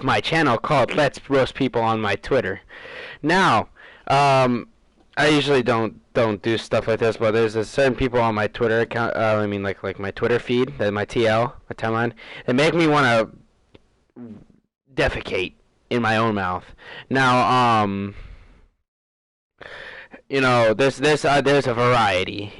my channel called Let's Roast People on my Twitter. Now, I usually don't do stuff like this, but there's a certain people on my Twitter account. I mean, like my Twitter feed, my TL, my timeline, that make me want to defecate in my own mouth. Now, there's a variety,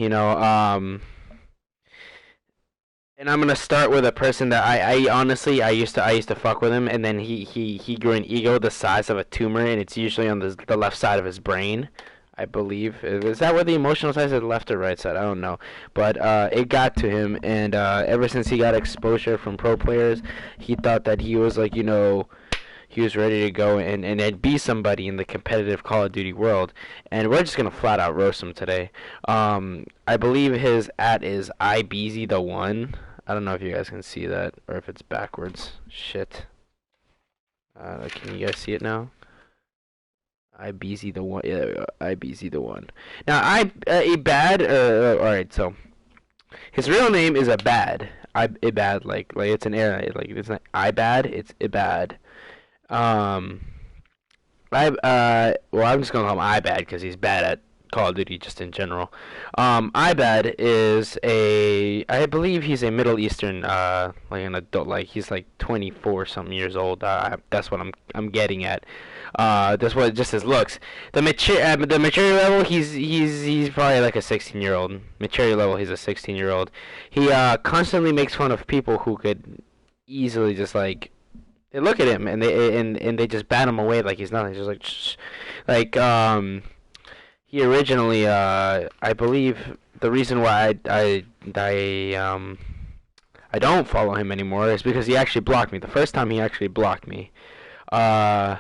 and I'm gonna start with a person that I honestly I used to fuck with him, and then he grew an ego the size of a tumor, and it's usually on the left side of his brain, I believe. Is that where the emotional side is, the left or right side? I don't know, but it got to him, and ever since he got exposure from pro players, he thought that he was like he was ready to go and be somebody in the competitive Call of Duty world, and we're just gonna flat out roast him today. I believe his at is iBeezy the one. I don't know if you guys can see that or if it's backwards. Shit. Can you guys see it now? iBeezy the one. Yeah, there we go. iBeezy the one. Now, Ibad. All right. So his real name is Ibad. Ibad. Like it's an air. Like it's not Ibad. It's Ibad. Um. Well, I'm just gonna call him Ibad because he's bad at Call of Duty just in general. Ibad is I believe he's a Middle Eastern, like an adult, like he's like 24 something years old. That's what I'm getting at. That's what just his looks. The maturity level, he's probably like a 16-year old. Maturity level, he's a 16-year-old. He constantly makes fun of people who could easily just like they look at him and they just bat him away like he's nothing. Just like shh. Like he originally I believe the reason why I don't follow him anymore is because he actually blocked me. The first time he actually blocked me. Uh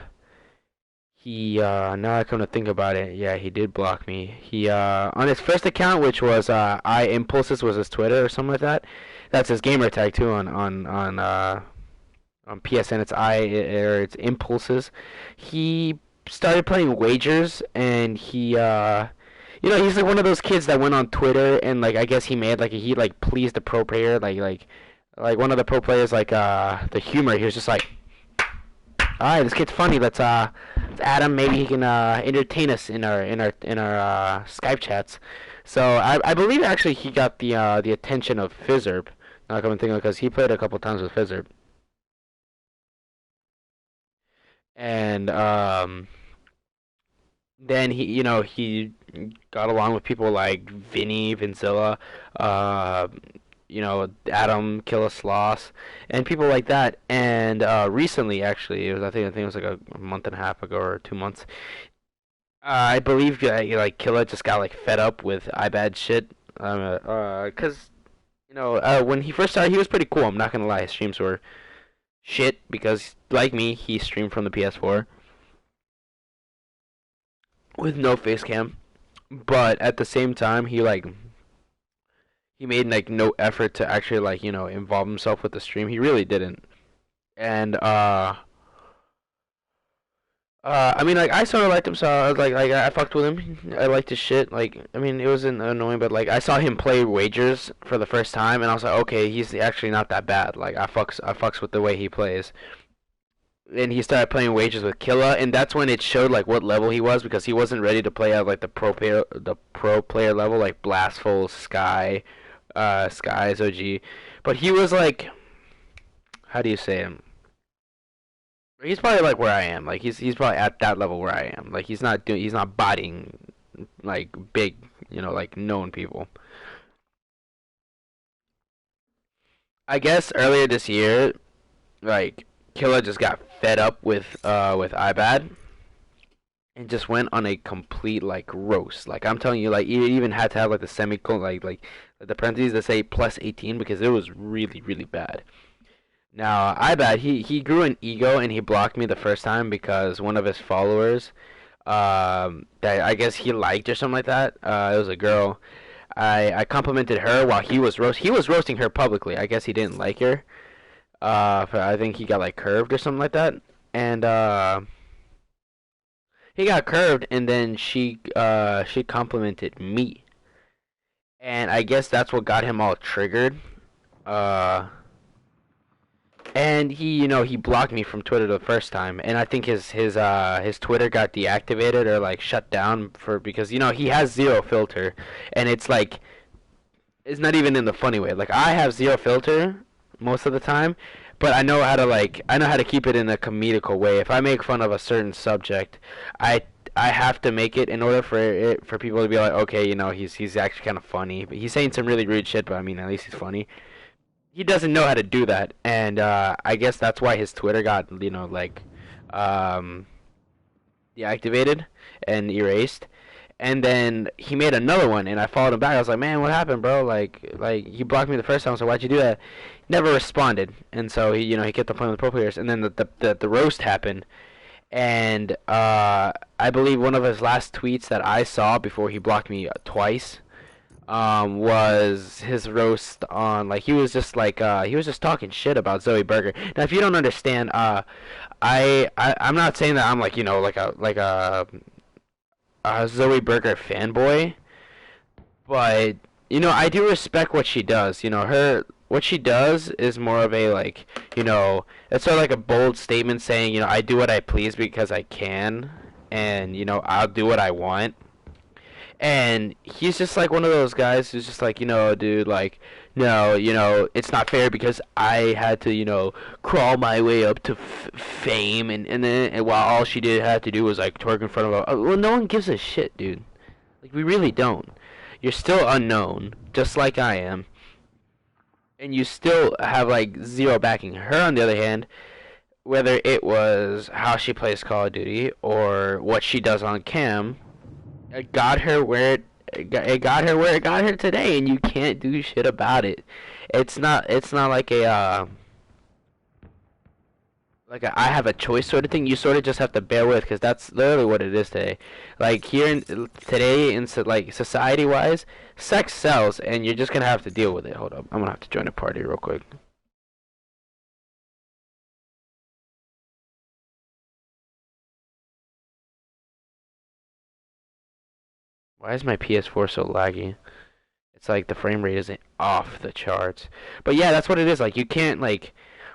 he now I come to think about it, yeah, he did block me. He on his first account, which was I Impulses was his Twitter or something like that. That's his gamer tag too on PSN. It's it's Impulses. He started playing wagers, and he's like one of those kids that went on Twitter and like I guess he made like he like pleased the pro player like one of the pro players like the humor. He was just like, all right, this kid's funny. Let's add him. Maybe he can entertain us in our Skype chats. So I believe actually he got the attention of Fizzerb. Not coming thinking because he played a couple times with Fizzerb. And then he got along with people like Vinny, Vincilla, uh, Adam Killisloss, and people like that. And recently, actually, I think it was like a month and a half ago or 2 months. I believe like Killa just got like fed up with iBad shit. Cause when he first started, he was pretty cool. I'm not gonna lie, his streams were shit because, like me, he streamed from the PS4 with no face cam. But at the same time, he made like no effort to actually like involve himself with the stream. He really didn't. And I mean, like I sort of liked him, so I was like I fucked with him. I liked his shit. Like I mean, it wasn't annoying, but like I saw him play wagers for the first time, and I was like, okay, he's actually not that bad. Like I fucks with the way he plays. And he started playing wagers with Killa, and that's when it showed like what level he was because he wasn't ready to play at like the pro player level like Blastful, Skies OG, but he was like, how do you say him? He's probably like where I am. Like he's probably at that level where I am. Like he's not botting like big, like known people. I guess earlier this year, like Killa just got fed up with Ibad and just went on a complete like roast. Like I'm telling you, like he even had to have like the semicolon, like the parentheses that say plus 18 because it was really really bad. Now Ibad he grew an ego and he blocked me the first time because one of his followers, that I guess he liked or something like that. It was a girl. I complimented her while he was roasting her publicly. I guess he didn't like her. I think he got like curved or something like that, and he got curved, and then she complimented me, and I guess that's what got him all triggered. Uh, And he blocked me from Twitter the first time, and I think his Twitter got deactivated or like shut down because he has zero filter, and it's not even in the funny way. Like I have zero filter most of the time, but I know how to keep it in a comedical way. If I make fun of a certain subject, I have to make it in order for people to be like, okay, he's actually kind of funny. But he's saying some really rude shit, but I mean, at least he's funny. He doesn't know how to do that, and I guess that's why his Twitter got um, deactivated and erased. And then he made another one, and I followed him back. I was like, man, what happened, bro? Like he blocked me the first time, so why'd you do that? Never responded, and so he kept on playing with pro players. And then the roast happened, and I believe one of his last tweets that I saw before he blocked me twice was his roast on he was just he was just talking shit about Zoe Burger. Now, if you don't understand, I'm not saying that I'm a Zoe Burger fanboy, but I do respect what she does. What she does is more of a it's sort of like a bold statement saying, I do what I please because I can, and I'll do what I want. And he's just like one of those guys who's just like, dude, like, no, it's not fair because I had to, crawl my way up to fame, and while all she had to do was like twerk in front of a, well, no one gives a shit, dude. Like, we really don't. You're still unknown, just like I am, and you still have like zero backing. Her, on the other hand, whether it was how she plays Call of Duty or what she does on cam, it got her where it got her where it got her today, and you can't do shit about it. It's not like a I have a choice sort of thing. You sort of just have to bear with, because that's literally what it is today. Like today in like society wise, sex sells, and you're just gonna have to deal with it. Hold up, I'm gonna have to join a party real quick. Why is my PS4 so laggy? It's like the frame rate isn't off the charts. But yeah, that's what it is. Like, you can't,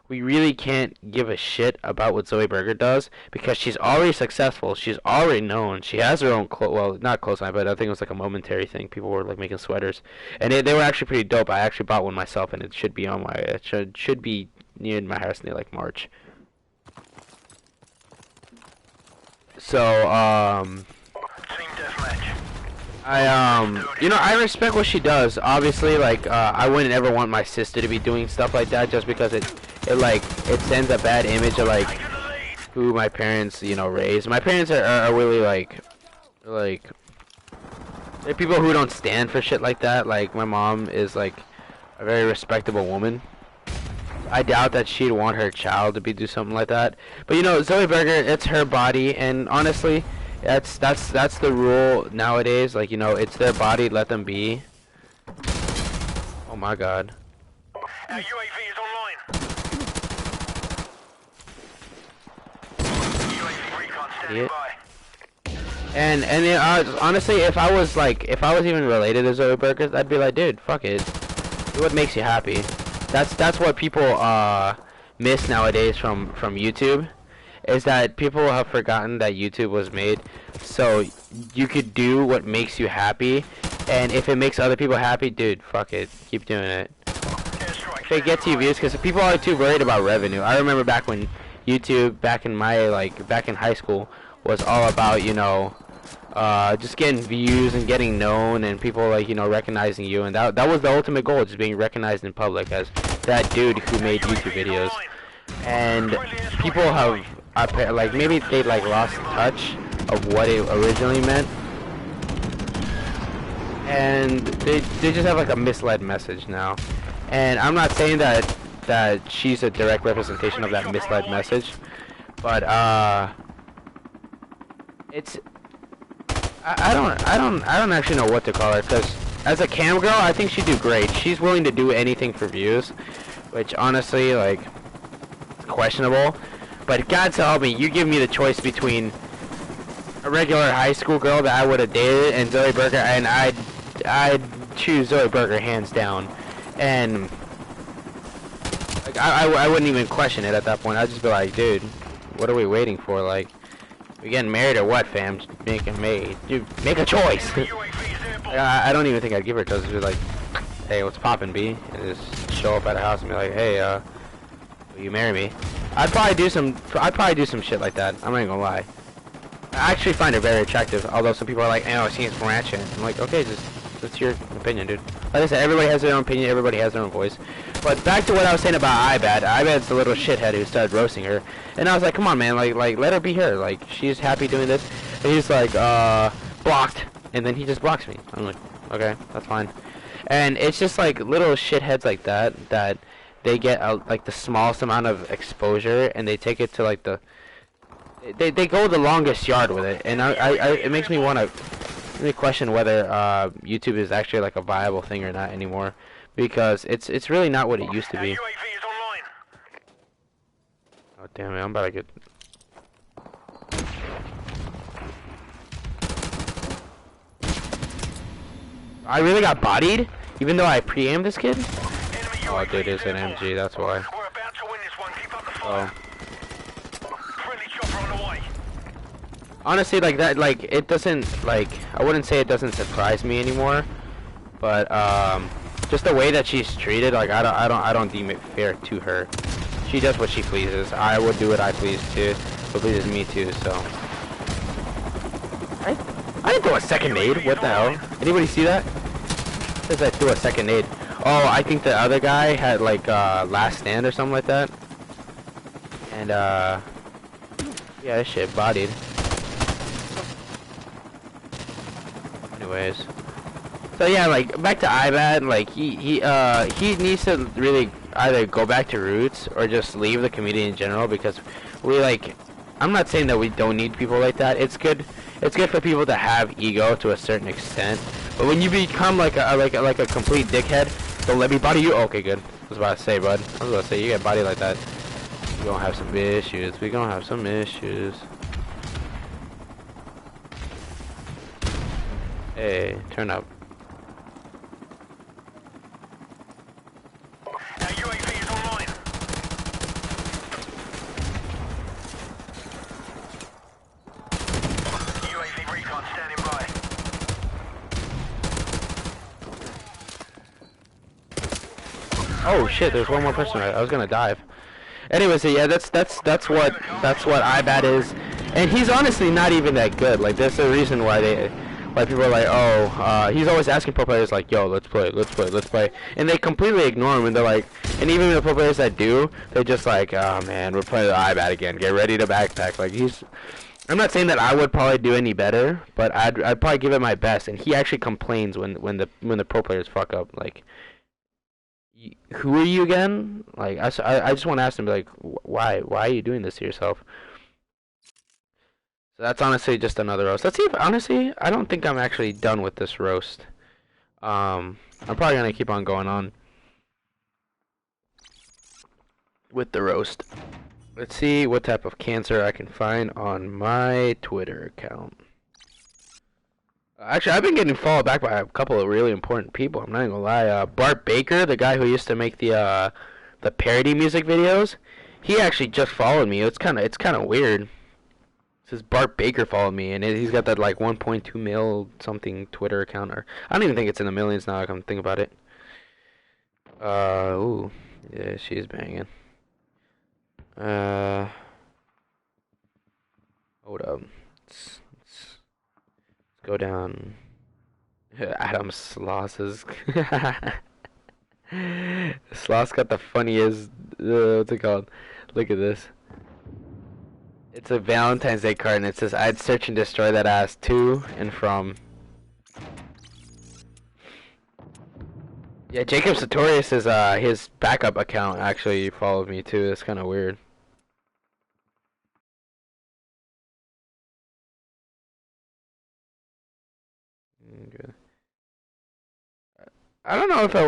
we really can't give a shit about what Zoe Burger does because she's already successful. She's already known. She has her own well, not clothes line, but I think it was like a momentary thing. People were like making sweaters, and they were actually pretty dope. I actually bought one myself, and it should be on my it should be near my house near like March. So Team deathmatch. I respect what she does. Obviously, I wouldn't ever want my sister to be doing stuff like that just because it sends a bad image of who my parents, raised. My parents are really like they're people who don't stand for shit like that. Like, my mom is like a very respectable woman. I doubt that she'd want her child to do something like that. But Zoe Burger, it's her body, and honestly, that's the rule nowadays. Like, it's their body, let them be. Oh my god. Our UAV is online. UAV recon standing Idiot. by. Honestly, if I was even related to Zoe Burgers, I'd be like, dude, fuck it. Do what makes you happy. That's what people miss nowadays from YouTube, is that people have forgotten that YouTube was made so you could do what makes you happy, and if it makes other people happy, dude, fuck it, keep doing it. Airstrike If it gets you views, because people are too worried about revenue. I remember back when YouTube, back in high school, was all about, just getting views and getting known, and people recognizing you, and that was the ultimate goal, just being recognized in public as that dude who made YouTube videos. And people have maybe they lost touch of what it originally meant, and they just have a misled message now. And I'm not saying that she's a direct representation of that misled message, but it's I don't actually know what to call her, because as a cam girl, I think she'd do great. She's willing to do anything for views, which honestly, questionable. But God help me, you give me the choice between a regular high school girl that I would have dated and Zoe Burger, and I'd choose Zoe Burger hands down. And Like, I wouldn't even question it at that point. I'd just be like, dude, what are we waiting for? Like, we getting married or what, fam? Just make a choice. I don't even think I'd give her a choice. Just be like, hey, what's poppin', B? And just show up at her house and be like, hey, will you marry me? I'd probably do some shit like that. I'm not even gonna lie. I actually find her very attractive, although some people are like, oh, she's ratchet. I'm like, okay, that's your opinion, dude. Like I said, everybody has their own opinion, everybody has their own voice. But back to what I was saying about Ibad. Ibad's the little shithead who started roasting her. And I was like, come on, man, like let her be her. Like, she's happy doing this. And he's like, blocked. And then he just blocks me. I'm like, okay, that's fine. And it's just like little shitheads like that they get like the smallest amount of exposure and they take it to like they go the longest yard with it, and it makes me want to really question whether YouTube is actually like a viable thing or not anymore, because it's really not what it used to be. UAV is online. Oh damn it! I'm about to get. I really got bodied, even though I pre-aimed this kid. Oh, dude, it's an MG. That's why. We're about to win this one. Keep up the fire. Friendly chopper on the way. Honestly, like that, like it doesn't, like I wouldn't say it doesn't surprise me anymore, but just the way that she's treated, like I don't deem it fair to her. She does what she pleases. I would do what I please too. It pleases me too. So I didn't throw a second nade. What the hell? Anybody see that? It says I threw a second nade. Oh, I think the other guy had like last stand or something like that. And yeah, this shit bodied. Anyways, so yeah, like back to Ibad, like he needs to really either go back to roots or just leave the community in general, because we like, I'm not saying that we don't need people like that. It's good for people to have ego to a certain extent, but when you become like a complete dickhead, don't let me body you. Okay, good. I was about to say, bud. I was about to say, you get body like that, we gonna have some issues. We gonna have some issues. Hey, turn up. UAV is online. UAV recon standing by. Oh shit! There's one more person. I was gonna dive. Anyways, so yeah, that's what Ibad is, and he's honestly not even that good. Like, that's the reason why people are like, oh, he's always asking pro players like, yo, let's play, and they completely ignore him, and they're like, and even the pro players that do, they're just like, oh man, we're playing the Ibad again, get ready to backpack. Like, I'm not saying that I would probably do any better, but I'd probably give it my best, and he actually complains when the pro players fuck up. Like, who are you again? Like, I just want to ask him, like, why are you doing this to yourself? So that's honestly just another roast. Let's see if, honestly, I don't think I'm actually done with this roast. I'm probably gonna keep on going on with the roast. Let's see what type of cancer I can find on my Twitter account. Actually, I've been getting followed back by a couple of really important people. I'm not even gonna lie. Bart Baker, the guy who used to make the parody music videos, he actually just followed me. It's kind of weird. It says Bart Baker followed me, and he's got that like 1.2 mil something Twitter account, or I don't even think it's in the millions now. I come to think about it. Ooh, yeah, she's banging. Hold up. Let's go down. Adam Sloss's. Sloss got the funniest. What's it called? Look at this. It's a Valentine's Day card, and it says, "I'd search and destroy that ass to and from." Yeah, Jacob Sartorius is his backup account actually followed me too. It's kind of weird. Okay. I don't know if I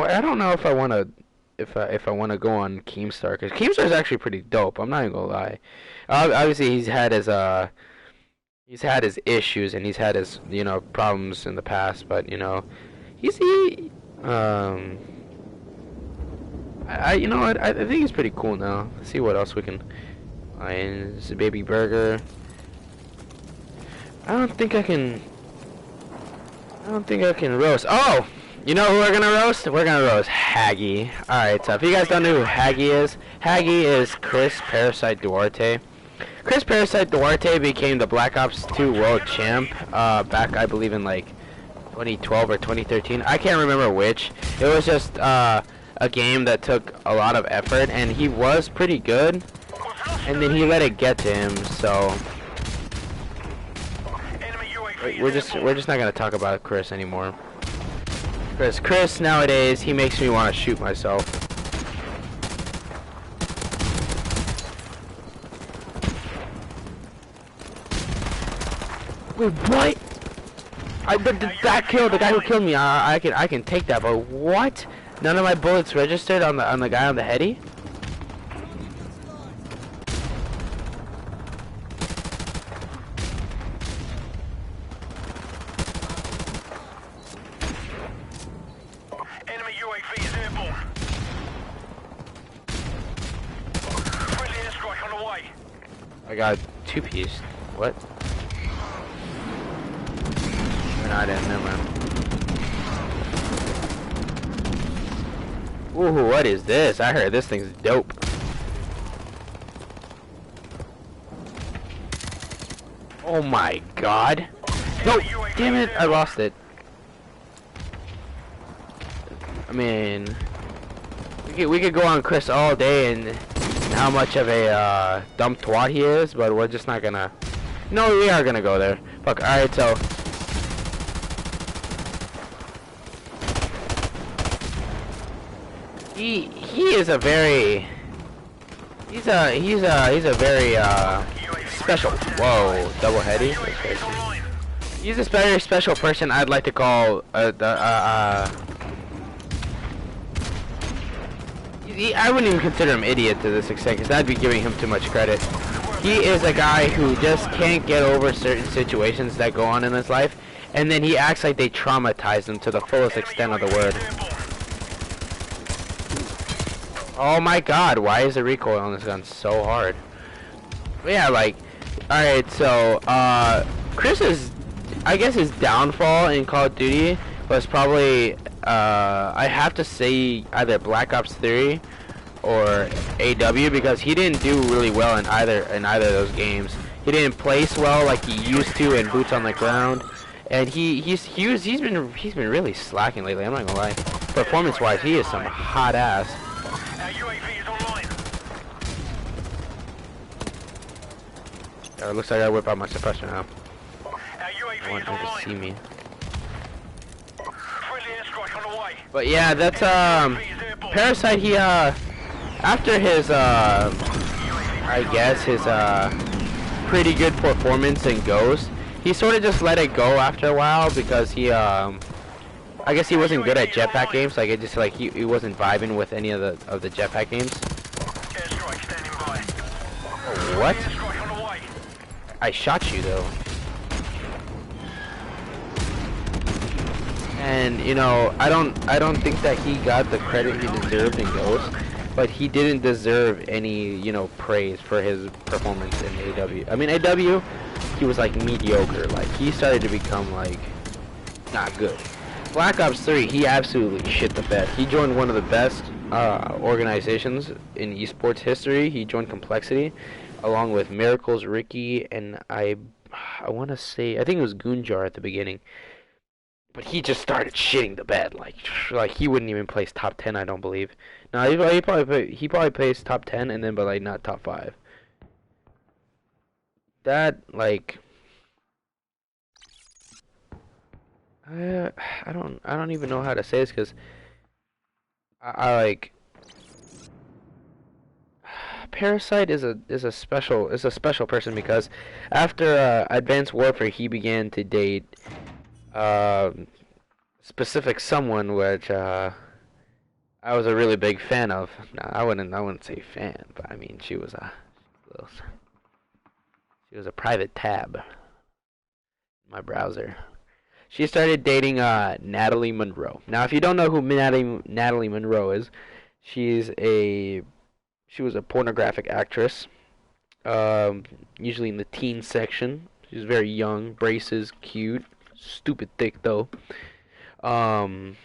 want to if I want to go on Keemstar, because Keemstar is actually pretty dope. I'm not even gonna lie. Obviously, he's had his issues, and he's had his problems in the past, but he You know what? I think he's pretty cool now. Let's see what else we can find. This is a baby burger. I don't think I can roast. Oh! You know who we're gonna roast? We're gonna roast Haggy. Alright, so if you guys don't know who Haggy is Chris Parasite Duarte. Chris Parasite Duarte became the Black Ops 2 World Champ back, I believe, in like 2012 or 2013. I can't remember which. It was just a game that took a lot of effort, and he was pretty good. And then he let it get to him, so we're just not gonna talk about Chris anymore. Chris nowadays, he makes me want to shoot myself. Wait, what? That killed the guy who killed me. I can take that, but what? None of my bullets registered on the guy on the heady? Enemy UAV is airborne. Friendly airstrike on the way. I got 2-piece. What? We're not in, never mind. Ooh, what is this? I heard this thing's dope. Oh my god. No, damn it, I lost it. I mean, we could go on Chris all day and how much of a dumb twat he is, but we're just not gonna. No, we are gonna go there. Fuck. All right, so he is a very he's a very special. Whoa, double heady. He's a very special person. I'd like to call I wouldn't even consider him idiot to this extent, because I'd be giving him too much credit. He is a guy who just can't get over certain situations that go on in his life, and then he acts like they traumatize him to the fullest extent of the word. Oh my god, why is the recoil on this gun so hard? But yeah, like, alright, so, Chris's, I guess his downfall in Call of Duty was probably, I have to say either Black Ops 3 or AW, because he didn't do really well in either of those games. He didn't place well like he used to in Boots on the Ground, and he's been really slacking lately. I'm not gonna lie. Performance-wise, he is some hot ass. UAV is online. It looks like I whip out my suppressor now. I UAV want is him to online. see me. Friendly airstrike on the way. But yeah, that's Parasite. He after his I guess his pretty good performance in Ghost, he sort of just let it go after a while, because he I guess he wasn't good at jetpack games. Like, it just like he wasn't vibing with any of the jetpack games. Airstrike standing by. Oh, what? Airstrike on the way. I shot you though. And you know, I don't think that he got the credit he deserved in Ghost, but he didn't deserve any, you know, praise for his performance in AW. I mean, AW, he was like mediocre. Like, he started to become like not good. Black Ops 3, he absolutely shit the bed. He joined one of the best organizations in esports history. He joined Complexity, along with Miracles, Ricky, and I want to say, I think it was Goonjar at the beginning. But he just started shitting the bed. Like he wouldn't even place top 10. I don't believe. No, he probably placed top 10, and then but like not top 5. That like. I don't even know how to say this, because I like Parasite is a special person, because after Advanced Warfare he began to date specific someone which I was a really big fan of. Nah, I wouldn't say fan, but I mean she was a private tab in my browser. She started dating Natalie Monroe. Now, if you don't know who Natalie Monroe is, She's a she was a pornographic actress. Um, Usually in the teen section. She's very young, braces, cute, stupid thick though. Um,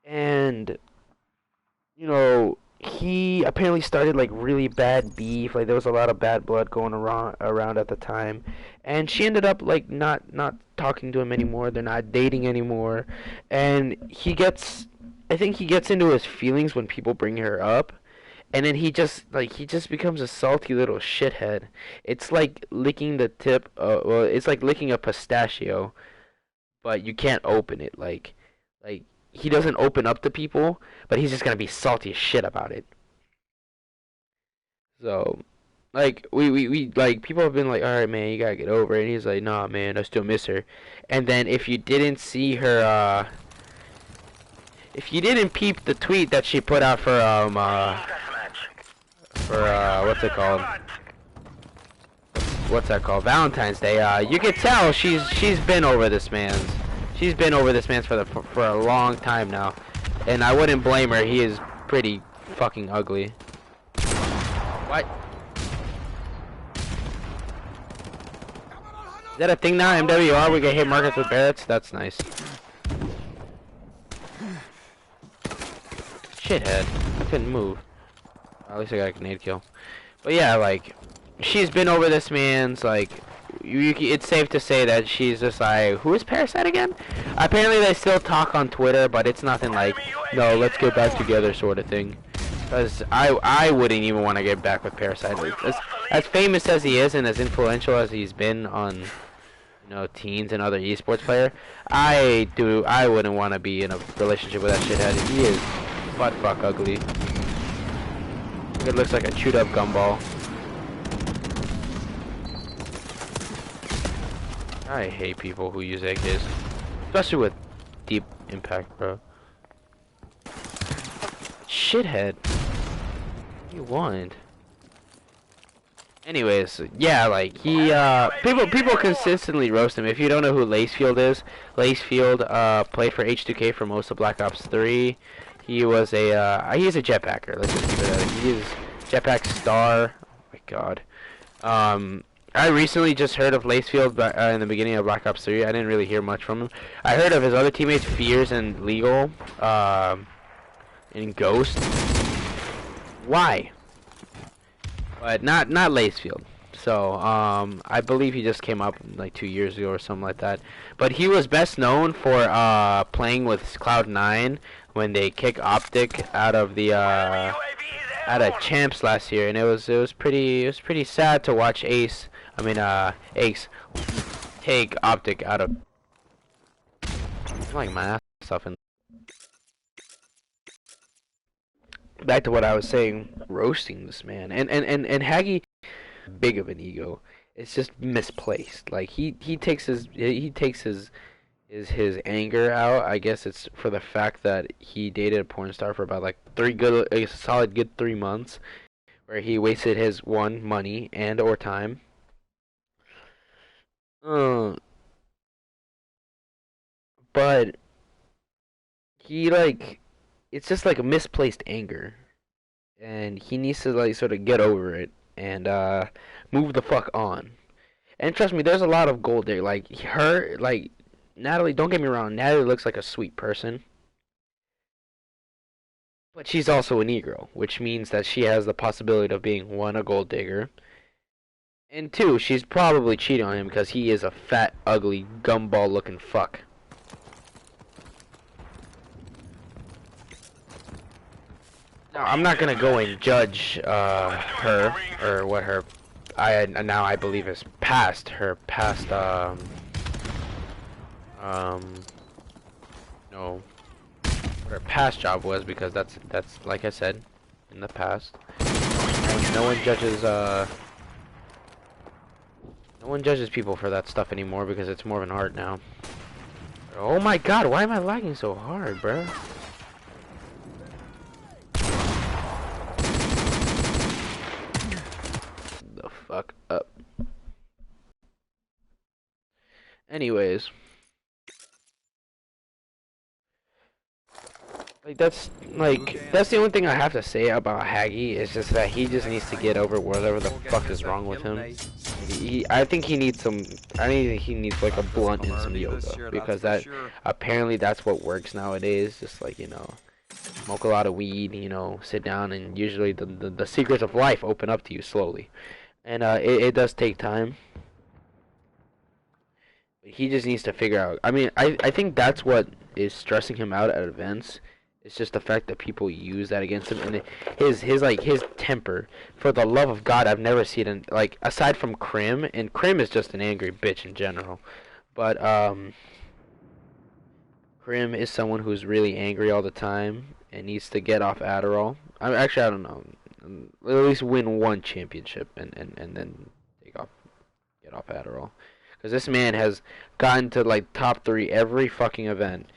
and you know, he apparently started like really bad beef. Like there was a lot of bad blood going around at the time, and she ended up like not talking to him anymore. They're not dating anymore, and I think he gets into his feelings when people bring her up. And then he just becomes a salty little shithead. It's like licking the tip. Well, it's like licking a pistachio, but you can't open it. Like he doesn't open up to people, but he's just gonna be salty as shit about it. So, like we like people have been like, all right, man, you gotta get over it. And he's like, nah, man, I still miss her. And then if you didn't see her, if you didn't peep the tweet that she put out for what's it called? What's that called? Valentine's Day. You could tell she's been over this man's. She's been over this man's for a long time now, and I wouldn't blame her. He is pretty fucking ugly. What? Is that a thing now? MWR, we can hit markets with Barretts? That's nice. Shithead. I couldn't move. At least I got a grenade kill. But yeah, like, she's been over this man's, like, it's safe to say that she's just like, who is Parasite again? Apparently they still talk on Twitter, but it's nothing like, no, let's get back together sort of thing. Because I wouldn't even want to get back with Parasite. As famous as he is and as influential as he's been on, you know, teens and other esports player, I wouldn't want to be in a relationship with that shithead. He is butt fuck ugly. It looks like a chewed up gumball. I hate people who use AKs. Especially with deep impact, bro. Shithead. What do you want? Anyways, yeah, like he people consistently roast him. If you don't know who Lacefield is, Lacefield played for H2K for most of Black Ops 3. He was he's a jetpacker. Let's just keep it at it. He is jetpack star. Oh my god. I recently just heard of Lacefield in the beginning of Black Ops 3. I didn't really hear much from him. I heard of his other teammates, Fears and Legal, and Ghost. Why? But not Lacefield. So, I believe he just came up like 2 years ago or something like that. But he was best known for playing with Cloud9 when they kicked Optic out of the out of champs last year, and it was pretty sad to watch Ace take Optic out of. I'm like my ass off. And back to what I was saying, roasting this man, and Haggy, big of an ego. It's just misplaced. Like he takes his anger out. I guess it's for the fact that he dated a porn star for about like a solid good 3 months, where he wasted his money and or time. But he like it's just like a misplaced anger, and he needs to like sort of get over it and move the fuck on. And trust me, there's a lot of gold there. Like her, like Natalie. Don't get me wrong, Natalie looks like a sweet person, but she's also a Negro, which means that she has the possibility of being one, a gold digger, and two, she's probably cheating on him because he is a fat, ugly, gumball-looking fuck. Now, I'm not gonna go and judge her or what her now I believe is past no, what her past job was, because that's like I said, in the past. And no one judges people for that stuff anymore because it's more of an art now. Oh my god, why am I lagging so hard, bruh? The fuck up. Anyways. Like that's the only thing I have to say about Haggy is just that he just needs to get over whatever the fuck is wrong with him. I think he needs some. I think he needs like a blunt and some yoga because that apparently that's what works nowadays. Just like smoke a lot of weed, sit down, and usually the secrets of life open up to you slowly, and it does take time. He just needs to figure out. I mean, I think that's what is stressing him out at events. It's just the fact that people use that against him, and his temper. For the love of God, I've never seen it like aside from Krim, and Krim is just an angry bitch in general. But Krim is someone who's really angry all the time and needs to get off Adderall. I don't know. At least win one championship and then get off Adderall. Because this man has gotten to like top 3 every fucking event,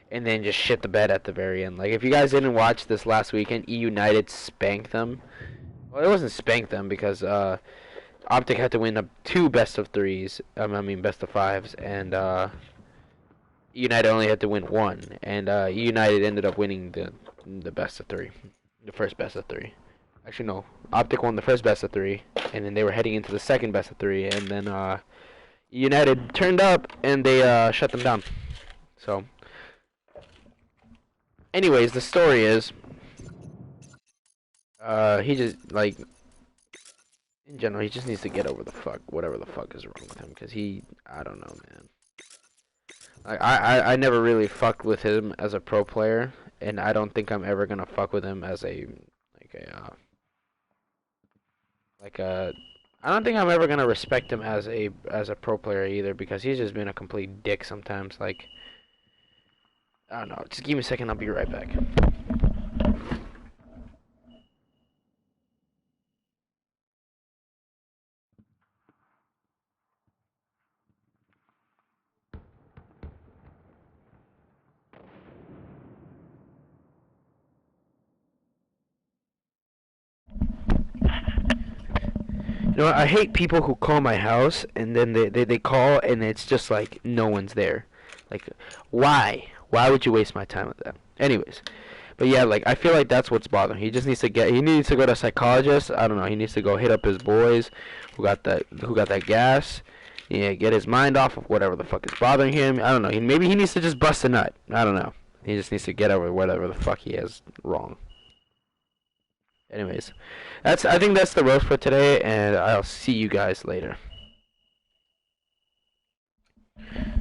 and then just shit the bed at the very end. Like if you guys didn't watch this last weekend, E United spanked them. Well, it wasn't spanked them because Optic had to win 2 best of 3s. I mean best of 5s, and United only had to win 1, and United ended up winning the best of 3, the first best of 3. Actually, no, Optic won the first best of 3, and then they were heading into the second best of 3, and then United turned up and they shut them down. So, anyways, the story is he just like in general he just needs to get over whatever the fuck is wrong with him because I don't know, man. I never really fucked with him as a pro player, and I don't think I'm ever gonna fuck with him as a like a I don't think I'm ever gonna respect him as a pro player either because he's just been a complete dick sometimes. Like I don't know. Just give me a second. I'll be right back. I hate people who call my house and then they call and it's just like no one's there. Like, why? Why would you waste my time with that? Anyways, but yeah, like I feel like that's what's bothering him. He needs to go to a psychologist. I don't know. He needs to go hit up his boys who got that gas. Yeah, get his mind off of whatever the fuck is bothering him. I don't know. Maybe he needs to just bust a nut. I don't know. He just needs to get over whatever the fuck he has wrong. Anyways, I think that's the roast for today, and I'll see you guys later.